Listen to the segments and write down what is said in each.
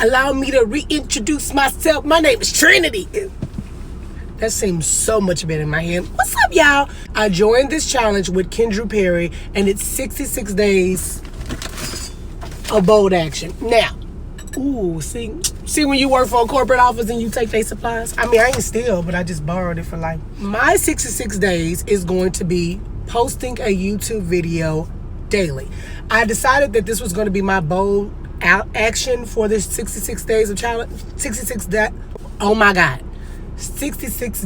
Allow me to reintroduce myself. My name is Trinity. That seems so much better in my head. What's up, y'all? I joined this challenge with Kendra Perry, and it's 66 days of bold action. Now, ooh, see when you work for a corporate office and you take their supplies? I mean, I ain't steal, but I just borrowed it for life. My 66 days is going to be posting a YouTube video daily. I decided that this was going to be my bold action for this 66 days of challenge. 66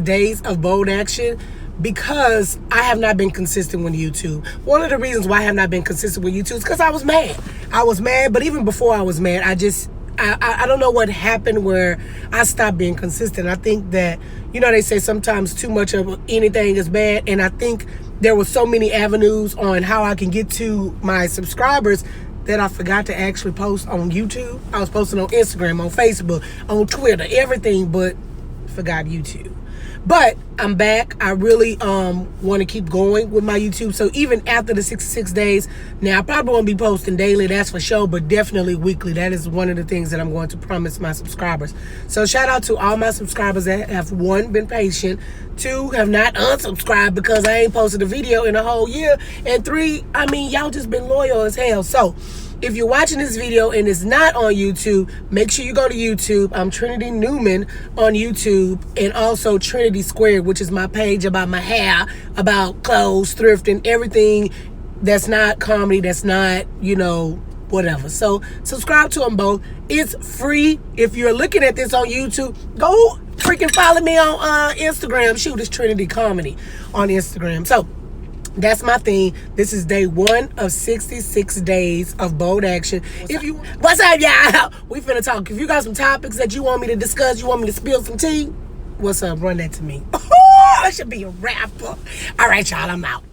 days of bold action, because I have not been consistent with YouTube. One of the reasons why I have not been consistent with YouTube is because I was mad. But even before I was mad, I don't know what happened where I stopped being consistent. I think that, they say sometimes too much of anything is bad, and I think there were so many avenues on how I can get to my subscribers that I forgot to actually post on YouTube. I was posting on Instagram, on Facebook, on Twitter, everything, but forgot YouTube. But I'm back. I really want to keep going with my YouTube. So even after the 66 days, now I probably won't be posting daily, that's for sure, but definitely weekly. That is one of the things that I'm going to promise my subscribers. So shout out to all my subscribers that have, 1, been patient, 2, have not unsubscribed because I ain't posted a video in a whole year, and 3, y'all just been loyal as hell. So if you're watching this video and it's not on YouTube, make sure you go to YouTube. I'm Trinity Newman on YouTube, and also Trinity Squared, which is my page about my hair, about clothes, thrifting, everything that's not comedy, that's not, whatever. So subscribe to them both. It's free. If you're looking at this on YouTube, go freaking follow me on Instagram. Shoot, it's Trinity Comedy on Instagram. So that's my thing. This is day 1 of 66 days of bold action. What's up, y'all? We finna talk. If you got some topics that you want me to discuss, you want me to spill some tea, what's up? Run that to me. I should be a rapper. All right, y'all, I'm out.